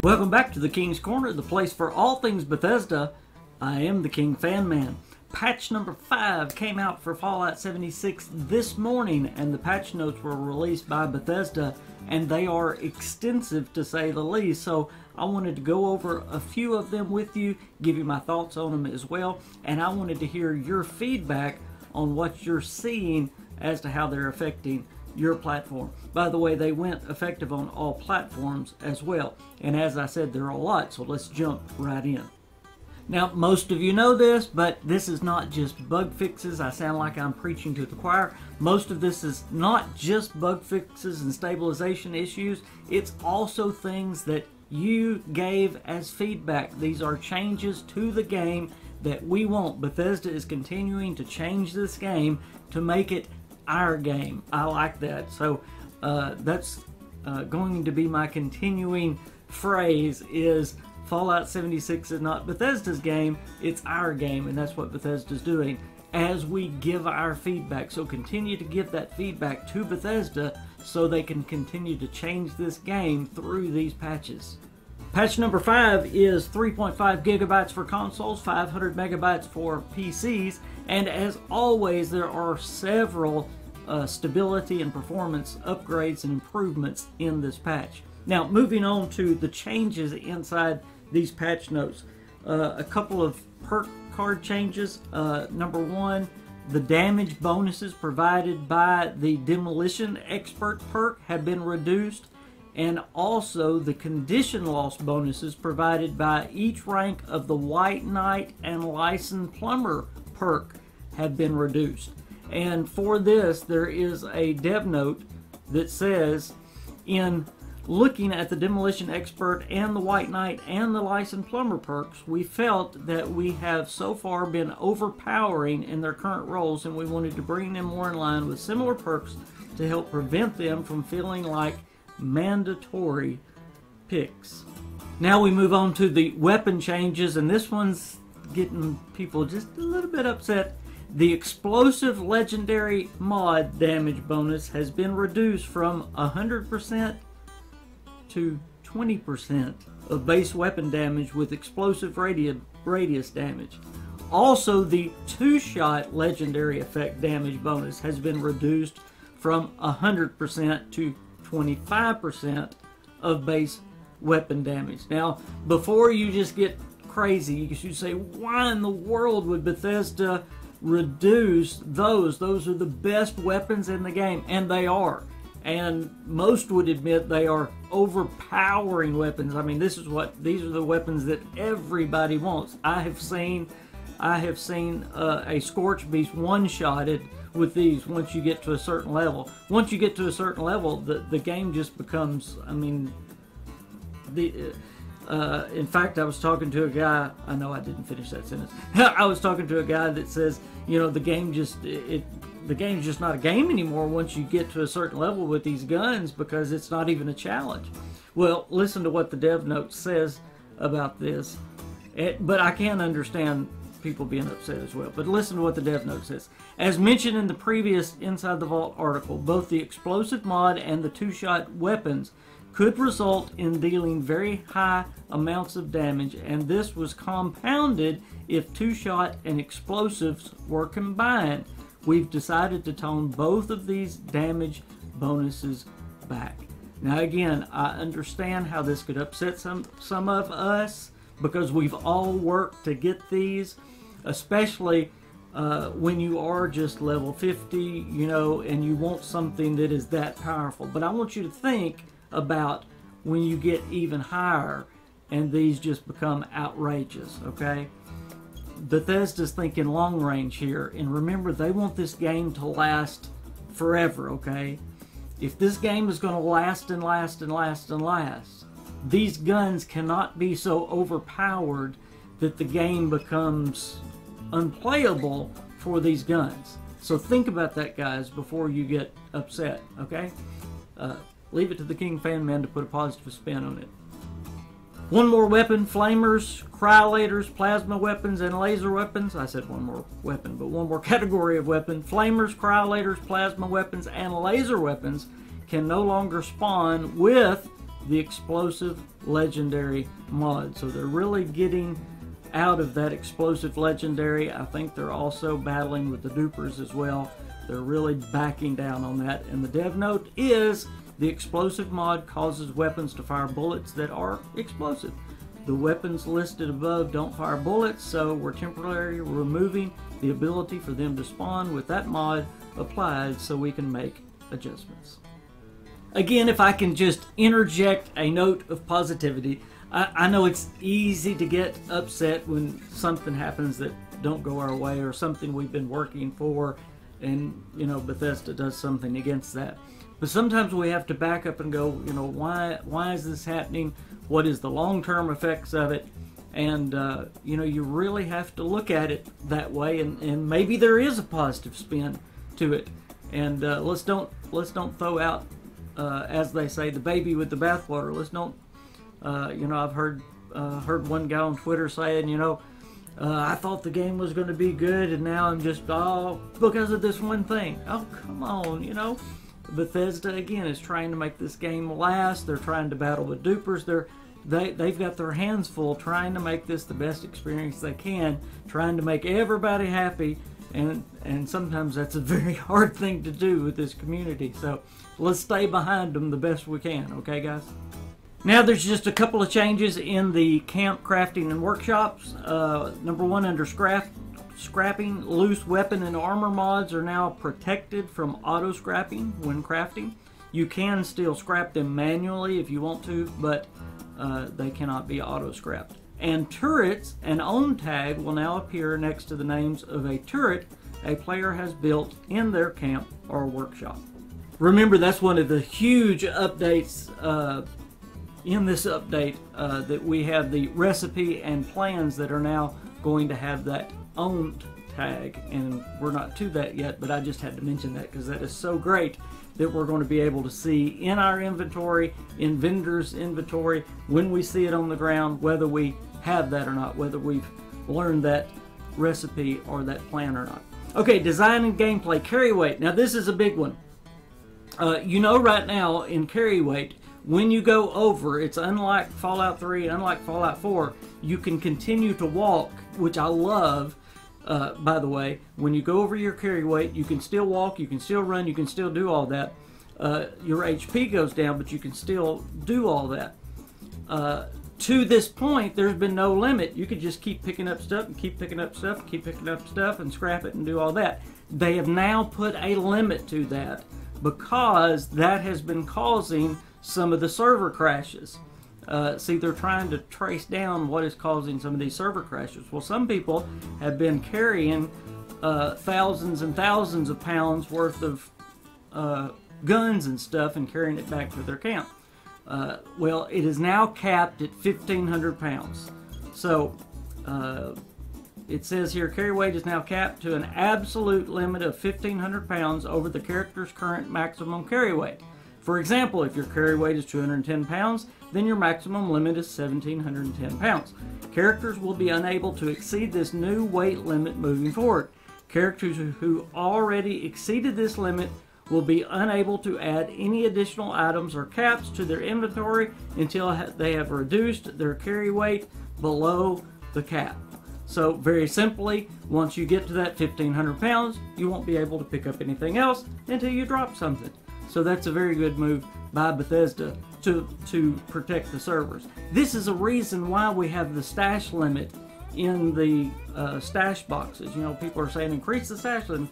Welcome back to the King's Corner, the place for all things Bethesda. I am the KingFanMan. Patch number 5 came out for Fallout 76 this morning, and the patch notes were released by Bethesda, and they are extensive to say the least. So I wanted to go over a few of them with you, give you my thoughts on them as well, and I wanted to hear your feedback on what you're seeing as to how they're affecting your platform. By the way, they went effective on all platforms as well, and as I said, there are a lot, so let's jump right in. Now, most of you know this, but this is not just bug fixes. I sound like I'm preaching to the choir. Most of this is not just bug fixes and stabilization issues. It's also things that you gave as feedback. These are changes to the game that we want. Bethesda is continuing to change this game to make it our game. I like that. So that's going to be my continuing phrase is Fallout 76 is not Bethesda's game, it's our game, and that's what Bethesda's doing as we give our feedback. So continue to give that feedback to Bethesda so they can continue to change this game through these patches. Patch number 5 is 3.5 gigabytes for consoles, 500 megabytes for PCs, and as always there are several stability and performance upgrades and improvements in this patch. Now, moving on to the changes inside these patch notes. A couple of perk card changes. Number 1, the damage bonuses provided by the Demolition Expert perk have been reduced, and also the condition loss bonuses provided by each rank of the White Knight and Licensed Plumber perk have been reduced. And for this, there is a dev note that says, in looking at the Demolition Expert and the White Knight and the Licensed Plumber perks, we felt that we have so far been overpowering in their current roles, and we wanted to bring them more in line with similar perks to help prevent them from feeling like mandatory picks. Now we move on to the weapon changes, and this one's getting people just a little bit upset. The Explosive Legendary Mod damage bonus has been reduced from 100% to 20% of base weapon damage with explosive radius damage. Also, the 2-shot legendary effect damage bonus has been reduced from 100% to 25% of base weapon damage. Now, before you just get crazy, you should say, why in the world would Bethesda reduce those? Those are the best weapons in the game, and they are. And most would admit they are overpowering weapons. I mean, these are the weapons that everybody wants. I have seen a Scorch Beast one-shotted with these once you get to a certain level. Once you get to a certain level, the game just becomes, I mean, in fact, I was talking to a guy, I know I didn't finish that sentence. I was talking to a guy that says, you know, the game's just not a game anymore once you get to a certain level with these guns, because it's not even a challenge. Well, listen to what the dev note says about this. But I can understand people being upset as well. But listen to what the dev note says. As mentioned in the previous Inside the Vault article, both the explosive mod and the 2-shot weapons could result in dealing very high amounts of damage, and this was compounded if 2-shot and explosives were combined. We've decided to tone both of these damage bonuses back. Now again, I understand how this could upset some of us, because we've all worked to get these, especially when you are just level 50, you know, and you want something that is that powerful. But I want you to think about when you get even higher and these just become outrageous, okay? Bethesda's thinking long range here, and remember, they want this game to last forever, okay? If this game is going to last and last and last and last, these guns cannot be so overpowered that the game becomes unplayable for these guns. So think about that, guys, before you get upset, okay? Leave it to the KingFanMan to put a positive spin on it. One more weapon: flamers, cryolators, plasma weapons, and laser weapons. I said one more weapon, but one more category of weapon. Flamers, cryolators, plasma weapons, and laser weapons can no longer spawn with the explosive legendary mod. So they're really getting out of that explosive legendary. I think they're also battling with the dupers as well. They're really backing down on that. And the dev note is the explosive mod causes weapons to fire bullets that are explosive. The weapons listed above don't fire bullets, so we're temporarily removing the ability for them to spawn with that mod applied so we can make adjustments. Again, if I can just interject a note of positivity, I know it's easy to get upset when something happens that don't go our way, or something we've been working for and, you know, Bethesda does something against that. But sometimes we have to back up and go, you know, why is this happening? What is the long-term effects of it? And, you know, you really have to look at it that way, and maybe there is a positive spin to it. And let's don't throw out, as they say, the baby with the bathwater. Let's don't, you know, I've heard one guy on Twitter saying, you know, I thought the game was going to be good, and now I'm just, oh, because of this one thing. Oh, come on, you know. Bethesda, again, is trying to make this game last. They're trying to battle with dupers. They've got their hands full trying to make this the best experience they can, trying to make everybody happy, and sometimes that's a very hard thing to do with this community. So let's stay behind them the best we can, okay, guys? Now there's just a couple of changes in the camp crafting and workshops. Number one, under scrapping, loose weapon and armor mods are now protected from auto scrapping when crafting. You can still scrap them manually if you want to, but they cannot be auto scrapped. And turrets and own tag will now appear next to the names of a turret a player has built in their camp or workshop. Remember, that's one of the huge updates in this update, that we have the recipe and plans that are now going to have that owned tag, and we're not to that yet, but I just had to mention that because that is so great that we're going to be able to see in our inventory, in vendors' inventory, when we see it on the ground, whether we have that or not, whether we've learned that recipe or that plan or not. Okay, design and gameplay. Carry weight. Now this is a big one. You know, right now in carry weight, when you go over, it's unlike Fallout 3, unlike Fallout 4, you can continue to walk, which I love. By the way, when you go over your carry weight, you can still walk, you can still run, you can still do all that. Your HP goes down, but you can still do all that. To this point, there's been no limit. You could just keep picking up stuff and keep picking up stuff and keep picking up stuff and scrap it and do all that. They have now put a limit to that because that has been causing some of the server crashes. See, they're trying to trace down what is causing some of these server crashes. Well, some people have been carrying thousands and thousands of pounds worth of guns and stuff and carrying it back to their camp. Well, it is now capped at 1,500 pounds. So, it says here, carry weight is now capped to an absolute limit of 1,500 pounds over the character's current maximum carry weight. For example, if your carry weight is 210 pounds, then your maximum limit is 1,710 pounds. Characters will be unable to exceed this new weight limit moving forward. Characters who already exceeded this limit will be unable to add any additional items or caps to their inventory until they have reduced their carry weight below the cap. So very simply, once you get to that 1,500 pounds, you won't be able to pick up anything else until you drop something. So that's a very good move by Bethesda to protect the servers. This is a reason why we have the stash limit in the stash boxes. You know, people are saying increase the stash limit.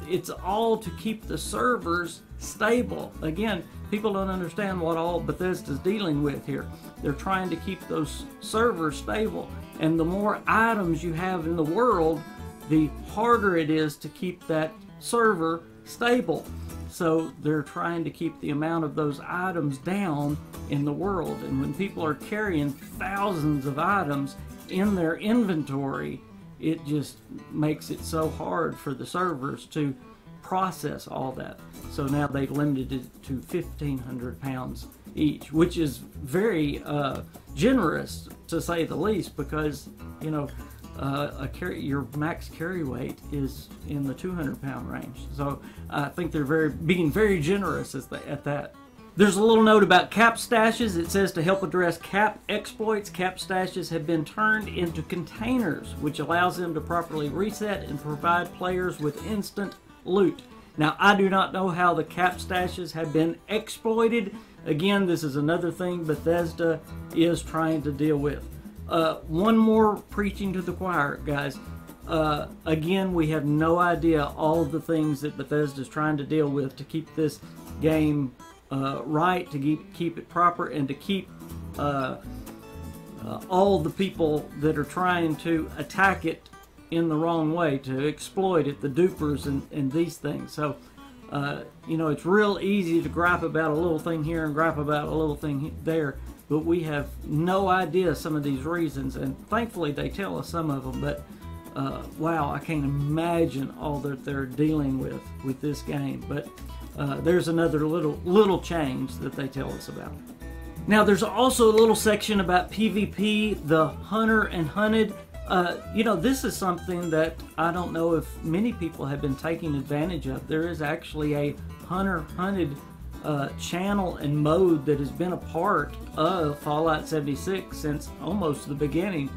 It's all to keep the servers stable. Again, people don't understand what all Bethesda's dealing with here. They're trying to keep those servers stable. And the more items you have in the world, the harder it is to keep that server stable. So they're trying to keep the amount of those items down in the world. And when people are carrying thousands of items in their inventory, it just makes it so hard for the servers to process all that. So now they've limited it to 1,500 pounds each, which is very generous, to say the least, because, you know, your max carry weight is in the 200-pound range. So I think they're being very generous at that. There's a little note about cap stashes. It says to help address cap exploits, cap stashes have been turned into containers, which allows them to properly reset and provide players with instant loot. Now, I do not know how the cap stashes have been exploited. Again, this is another thing Bethesda is trying to deal with. One more preaching to the choir, guys. Again, we have no idea all of the things that Bethesda is trying to deal with to keep this game right, to keep it proper, and to keep all the people that are trying to attack it in the wrong way, to exploit it, the dupers and these things. So, you know, it's real easy to gripe about a little thing here and gripe about a little thing there, but we have no idea some of these reasons, and thankfully they tell us some of them, but wow, I can't imagine all that they're dealing with this game. But there's another little change that they tell us about. Now, there's also a little section about PvP, the hunter and hunted. You know, this is something that I don't know if many people have been taking advantage of. There is actually a hunter-hunted channel and mode that has been a part of Fallout 76 since almost the beginning.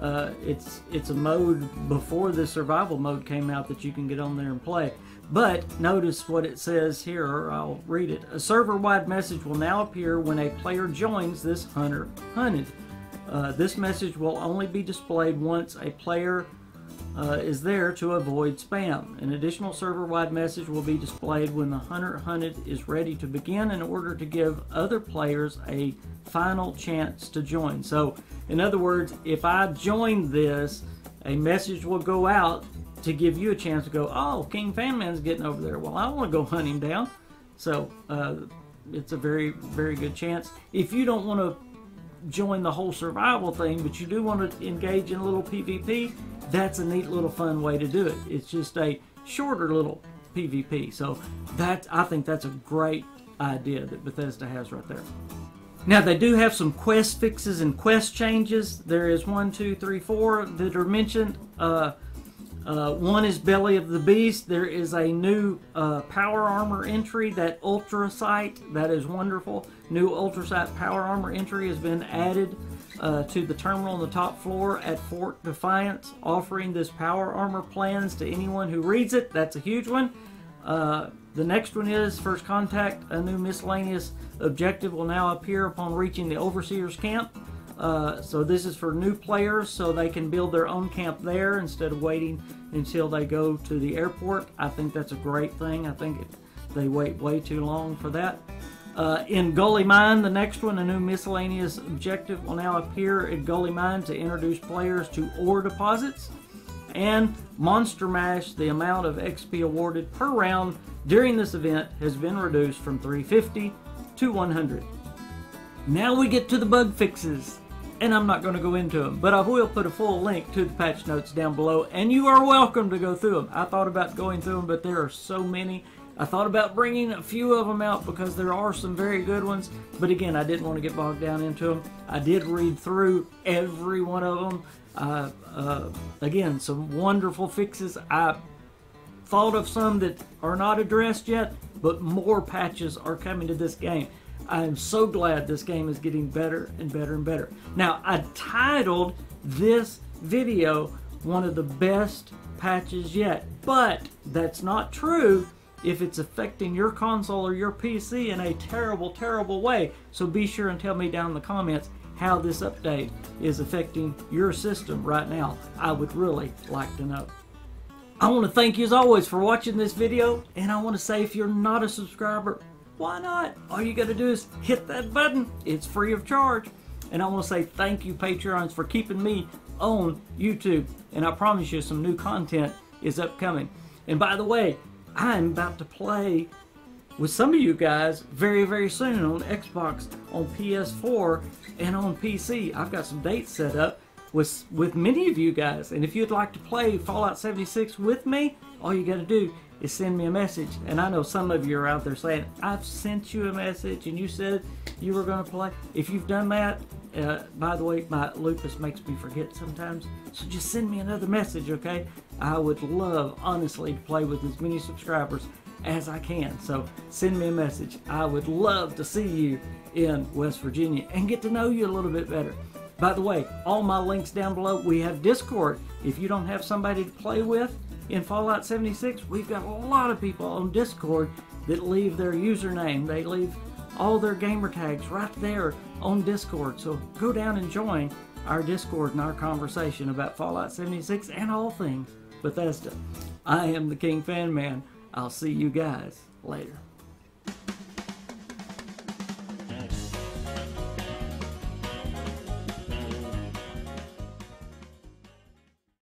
It's a mode before the survival mode came out that you can get on there and play. But notice what it says here, or I'll read it. A server-wide message will now appear when a player joins this hunter hunted. This message will only be displayed once a player is there to avoid spam. An additional server-wide message will be displayed when the hunter hunted is ready to begin in order to give other players a final chance to join. So, in other words, if I join this, a message will go out to give you a chance to go, oh, KingFanMan's getting over there. Well, I want to go hunt him down. So, it's a very, very good chance. If you don't want to join the whole survival thing, but you do want to engage in a little PvP, that's a neat little fun way to do it. It's just a shorter little PvP. So I think that's a great idea that Bethesda has right there. Now, they do have some quest fixes and quest changes. There is 1, 2, 3, 4 that are mentioned. One is Belly of the Beast. There is a new power armor entry, that Ultra Sight. That is wonderful. New Ultra Sight power armor entry has been added to the terminal on the top floor at Fort Defiance, offering this power armor plans to anyone who reads it. That's a huge one. The next one is First Contact. A new miscellaneous objective will now appear upon reaching the Overseer's camp. So this is for new players, so they can build their own camp there instead of waiting until they go to the airport. I think that's a great thing. I think they wait way too long for that. In Gully Mine, the next one, a new miscellaneous objective will now appear at Gully Mine to introduce players to ore deposits. And Monster Mash, the amount of XP awarded per round during this event has been reduced from 350 to 100. Now we get to the bug fixes, and I'm not going to go into them, but I will put a full link to the patch notes down below, and you are welcome to go through them. I thought about going through them, but there are so many. I thought about bringing a few of them out because there are some very good ones, but again, I didn't want to get bogged down into them. I did read through every one of them. Again, some wonderful fixes. I thought of some that are not addressed yet, but more patches are coming to this game. I am so glad this game is getting better and better and better. Now, I titled this video one of the best patches yet, but that's not true if it's affecting your console or your PC in a terrible, terrible way. So be sure and tell me down in the comments how this update is affecting your system right now. I would really like to know. I want to thank you as always for watching this video, and I want to say if you're not a subscriber, why not? All you got to do is hit that button. It's free of charge. And I want to say thank you, Patreons, for keeping me on YouTube. And I promise you some new content is upcoming. And by the way, I'm about to play with some of you guys very, very soon on Xbox, on PS4, and on PC. I've got some dates set up with many of you guys. And if you'd like to play Fallout 76 with me, all you got to do is send me a message. And I know some of you are out there saying, I've sent you a message and you said you were going to play. If you've done that, by the way, my lupus makes me forget sometimes. So just send me another message, okay? I would love, honestly, to play with as many subscribers as I can. So send me a message. I would love to see you in West Virginia and get to know you a little bit better. By the way, all my links down below. We have Discord. If you don't have somebody to play with in Fallout 76, we've got a lot of people on Discord that leave their username. They leave all their gamer tags right there on Discord. So go down and join our Discord and our conversation about Fallout 76 and all things Bethesda. I am the KingFanMan. I'll see you guys later.